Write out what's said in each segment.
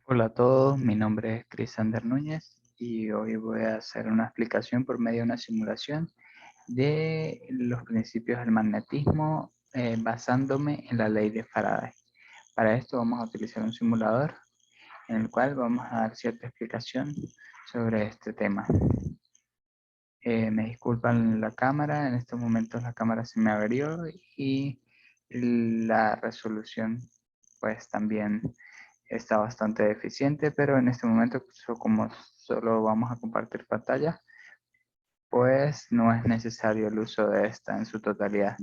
Hola a todos, mi nombre es Crisander Núñez y hoy voy a hacer una explicación por medio de una simulación de los principios del magnetismo basándome en la ley de Faraday. Para esto vamos a utilizar un simulador en el cual vamos a dar cierta explicación sobre este tema. Me disculpan la cámara, en estos momentos la cámara se me averió y la resolución pues también está bastante deficiente, pero en este momento, como solo vamos a compartir pantalla, pues no es necesario el uso de esta en su totalidad.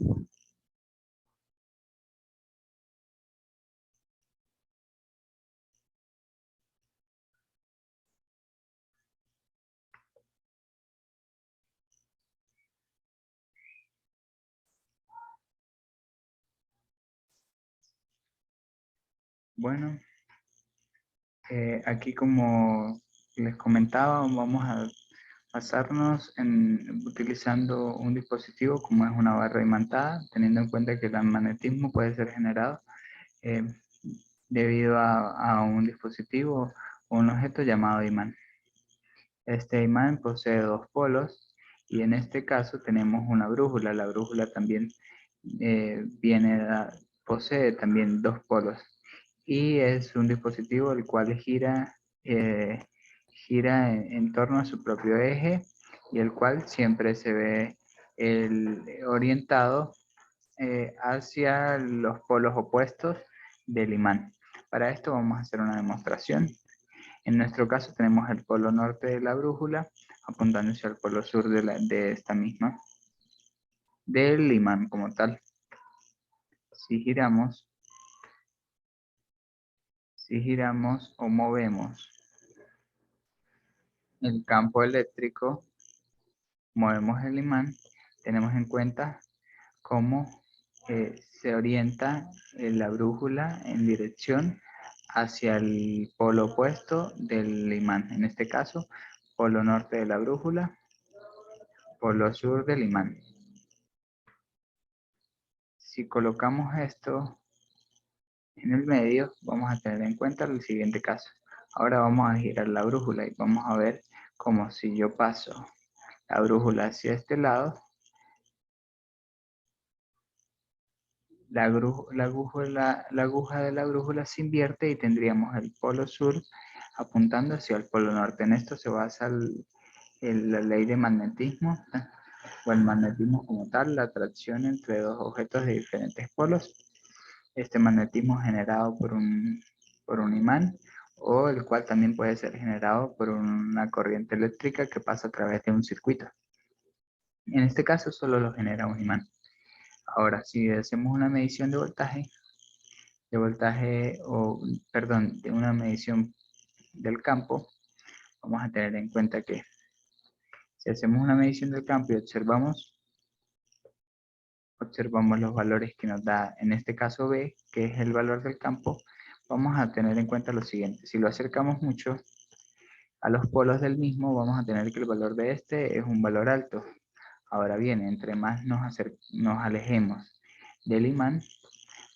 Bueno, aquí como les comentaba, vamos a basarnos en utilizando un dispositivo como es una barra imantada, teniendo en cuenta que el magnetismo puede ser generado eh, debido a un dispositivo o un objeto llamado imán. Este imán posee dos polos y en este caso tenemos una brújula. La brújula también posee también dos polos y es un dispositivo el cual gira en torno a su propio eje y el cual siempre se ve orientado hacia los polos opuestos del imán. Para esto vamos a hacer una demostración. En nuestro caso tenemos el polo norte de la brújula apuntando hacia el polo sur de esta misma, del imán como tal. Si giramos, si giramos o movemos el campo eléctrico, movemos el imán, tenemos en cuenta cómo se orienta la brújula en dirección hacia el polo opuesto del imán. En este caso, polo norte de la brújula, polo sur del imán. Si colocamos esto en el medio, vamos a tener en cuenta el siguiente caso. Ahora vamos a girar la brújula y vamos a ver como si yo paso la brújula hacia este lado, la aguja de la brújula se invierte y tendríamos el polo sur apuntando hacia el polo norte. En esto se basa la ley de magnetismo o el magnetismo como tal, la atracción entre dos objetos de diferentes polos. Este magnetismo generado por un imán o el cual también puede ser generado por una corriente eléctrica que pasa a través de un circuito. En este caso solo lo genera un imán. Ahora, si hacemos una medición de una medición del campo, vamos a tener en cuenta que si hacemos una medición del campo y observamos los valores que nos da, en este caso B, que es el valor del campo, vamos a tener en cuenta lo siguiente. Si lo acercamos mucho a los polos del mismo, vamos a tener que el valor de este es un valor alto. Ahora bien, entre más nos alejemos del imán,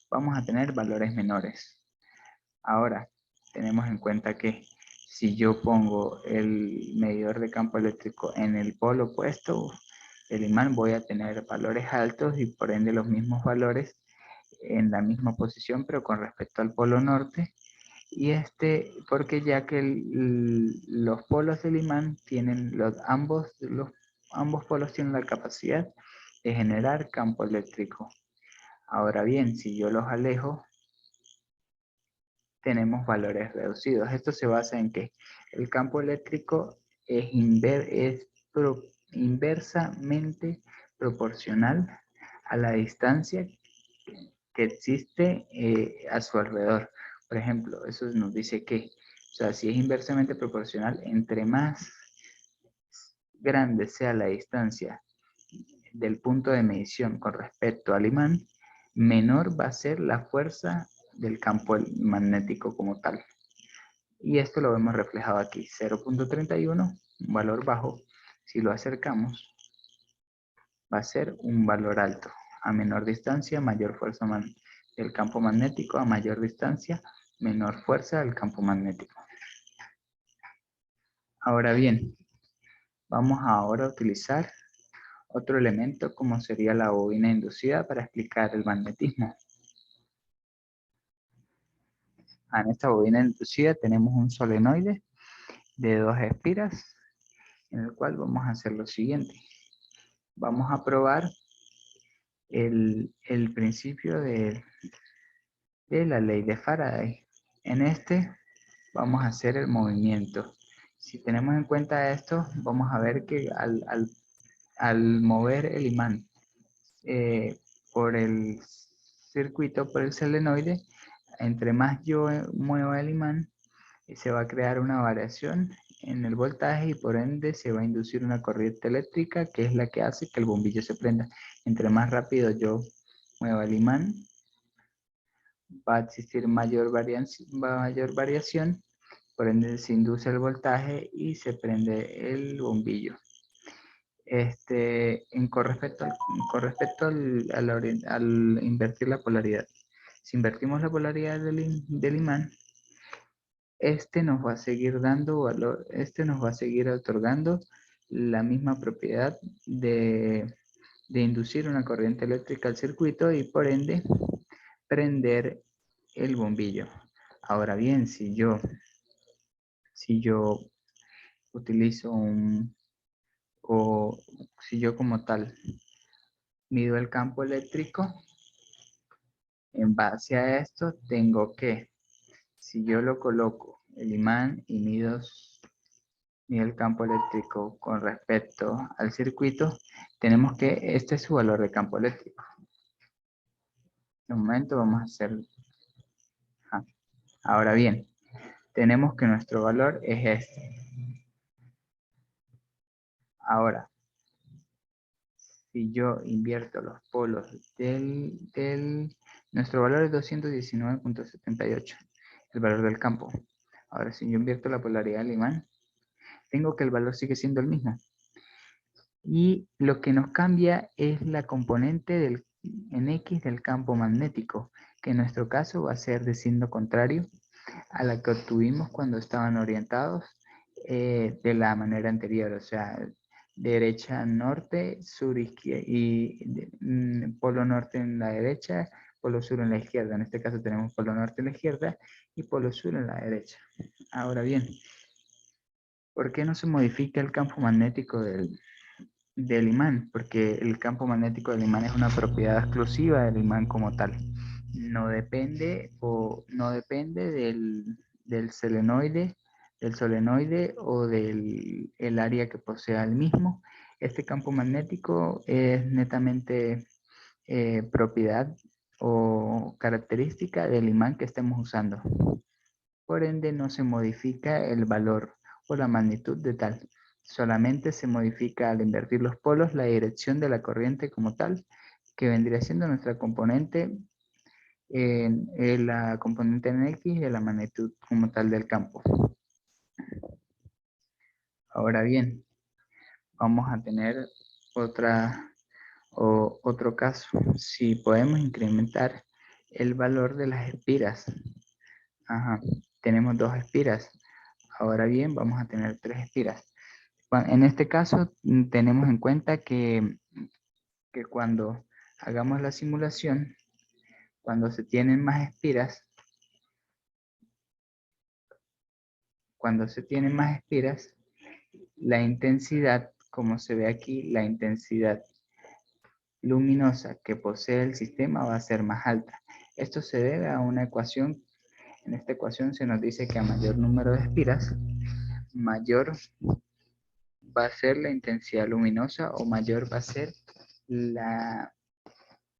vamos a tener valores menores. Ahora, tenemos en cuenta que si yo pongo el medidor de campo eléctrico en el polo opuesto del imán, voy a tener valores altos y por ende los mismos valores en la misma posición, pero con respecto al polo norte. Y porque ya que los polos del imán tienen ambos polos tienen la capacidad de generar campo eléctrico. Ahora bien, si yo los alejo, tenemos valores reducidos. Esto se basa en que el campo eléctrico es inversamente proporcional a la distancia que existe a su alrededor. Por ejemplo, eso nos dice que, o sea, si es inversamente proporcional, entre más grande sea la distancia del punto de medición con respecto al imán, menor va a ser la fuerza del campo magnético como tal. Y esto lo vemos reflejado aquí, 0.31, un valor bajo. Si lo acercamos, va a ser un valor alto. A menor distancia, mayor fuerza del campo magnético, a mayor distancia, menor fuerza del campo magnético. Ahora bien, vamos ahora a utilizar otro elemento como sería la bobina inducida para explicar el magnetismo. En esta bobina inducida tenemos un solenoide de 2 espiras en el cual vamos a hacer lo siguiente. Vamos a probar el principio de la ley de Faraday. En este vamos a hacer el movimiento. Si tenemos en cuenta esto, vamos a ver que al mover el imán por el circuito, por el solenoide, entre más yo mueva el imán, se va a crear una variación en el voltaje y por ende se va a inducir una corriente eléctrica que es la que hace que el bombillo se prenda. Entre más rápido yo mueva el imán, va a existir mayor variación, por ende se induce el voltaje y se prende el bombillo. Al invertir la polaridad. Si invertimos la polaridad del imán, este nos va a seguir dando valor, este nos va a seguir otorgando la misma propiedad de inducir una corriente eléctrica al circuito y por ende prender el bombillo. Ahora bien, si yo utilizo o si yo como tal mido el campo eléctrico, en base a esto tengo que, si yo lo coloco el imán y mido el campo eléctrico con respecto al circuito, tenemos que este es su valor de campo eléctrico. En un momento vamos a hacer. Ahora bien, tenemos que nuestro valor es este. Ahora, si yo invierto los polos nuestro valor es 219.78, el valor del campo. Ahora, si yo invierto la polaridad del imán, tengo que el valor sigue siendo el mismo. Y lo que nos cambia es la componente en X del campo magnético, que en nuestro caso va a ser de signo contrario a la que obtuvimos cuando estaban orientados de la manera anterior, o sea, derecha, norte, sur, izquierda, y polo norte en la derecha, polo sur en la izquierda. En este caso tenemos polo norte en la izquierda y polo sur en la derecha. Ahora bien, ¿por qué no se modifica el campo magnético del imán? Porque el campo magnético del imán es una propiedad exclusiva del imán como tal. No depende del solenoide o del el área que posea el mismo. Este campo magnético es netamente propiedad o característica del imán que estemos usando. Por ende, no se modifica el valor o la magnitud de tal. Solamente se modifica al invertir los polos la dirección de la corriente como tal, que vendría siendo nuestra componente la componente en X de la magnitud como tal del campo. Ahora bien, vamos a tener otro caso. Si podemos incrementar el valor de las espiras. Tenemos 2 espiras. Ahora bien, vamos a tener 3 espiras. En este caso, tenemos en cuenta que cuando hagamos la simulación, cuando se tienen más espiras, la intensidad, como se ve aquí, la intensidad luminosa que posee el sistema va a ser más alta. Esto se debe a una ecuación. En esta ecuación se nos dice que a mayor número de espiras, mayor va a ser la intensidad luminosa o mayor va a ser la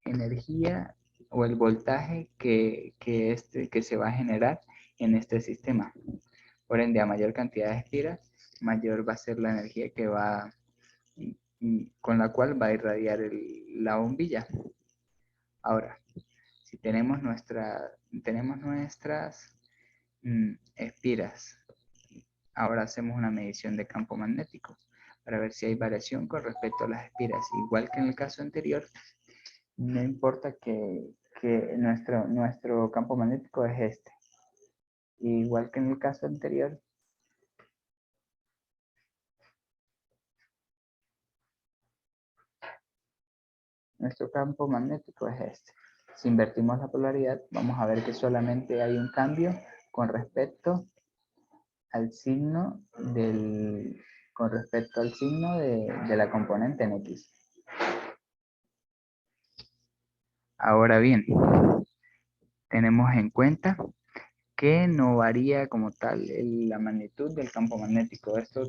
energía o el voltaje que se va a generar en este sistema. Por ende, a mayor cantidad de espiras, mayor va a ser la energía que va con la cual va a irradiar la bombilla. Ahora, si tenemos nuestras espiras, ahora hacemos una medición de campo magnético para ver si hay variación con respecto a las espiras. Igual que en el caso anterior, no importa que nuestro campo magnético es este. Igual que en el caso anterior, nuestro campo magnético es este. Si invertimos la polaridad, vamos a ver que solamente hay un cambio con respecto al signo de la componente en X. Ahora bien, tenemos en cuenta que no varía como tal la magnitud del campo magnético. Esto,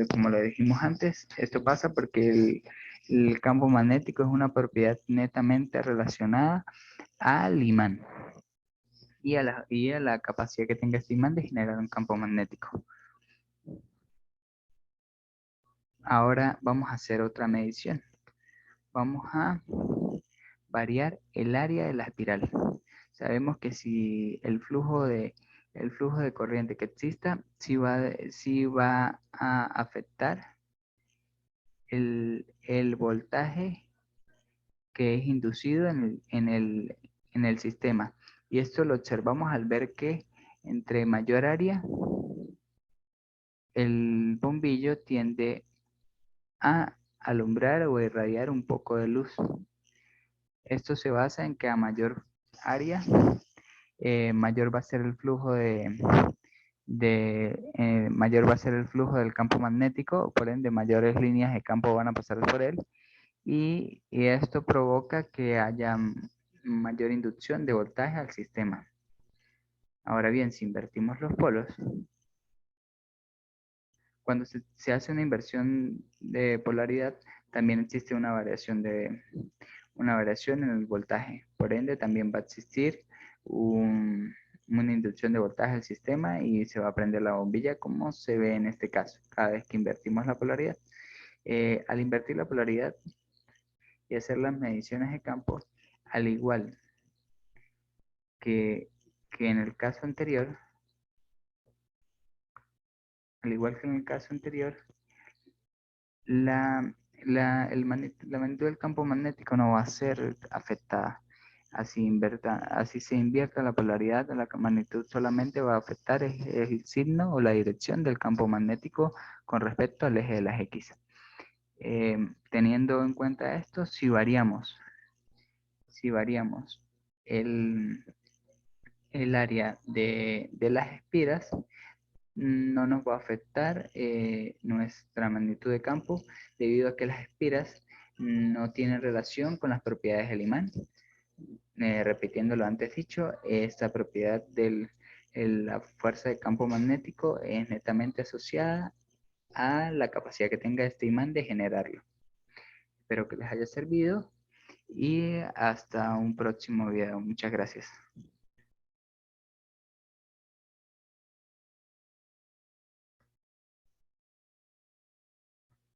como lo dijimos antes, esto pasa porque el campo magnético es una propiedad netamente relacionada al imán y a la capacidad que tenga este imán de generar un campo magnético. Ahora vamos a hacer otra medición. Vamos a variar el área de la espiral. Sabemos que si el flujo de corriente que exista, sí va a afectar el voltaje que es inducido en el sistema. Y esto lo observamos al ver que entre mayor área, el bombillo tiende a alumbrar o irradiar un poco de luz. Esto se basa en que a mayor área, mayor va a ser el flujo mayor va a ser el flujo del campo magnético, por ende mayores líneas de campo van a pasar por él y esto provoca que haya mayor inducción de voltaje al sistema. Ahora bien, si invertimos los polos, cuando se hace una inversión de polaridad, también existe una variación en el voltaje. Por ende, también va a existir una inducción de voltaje al sistema y se va a prender la bombilla como se ve en este caso, cada vez que invertimos la polaridad. Al invertir la polaridad y hacer las mediciones de campo, al igual que, que en el caso anterior, al igual que en el caso anterior, la magnitud del campo magnético no va a ser afectada. Así se invierta la polaridad, la magnitud solamente va a afectar el signo o la dirección del campo magnético con respecto al eje de las X. Teniendo en cuenta esto, si variamos el, el área de las espiras, no nos va a afectar nuestra magnitud de campo debido a que las espiras no tienen relación con las propiedades del imán. Repitiendo lo antes dicho, esta propiedad de la fuerza de campo magnético es netamente asociada a la capacidad que tenga este imán de generarlo. Espero que les haya servido y hasta un próximo video. Muchas gracias.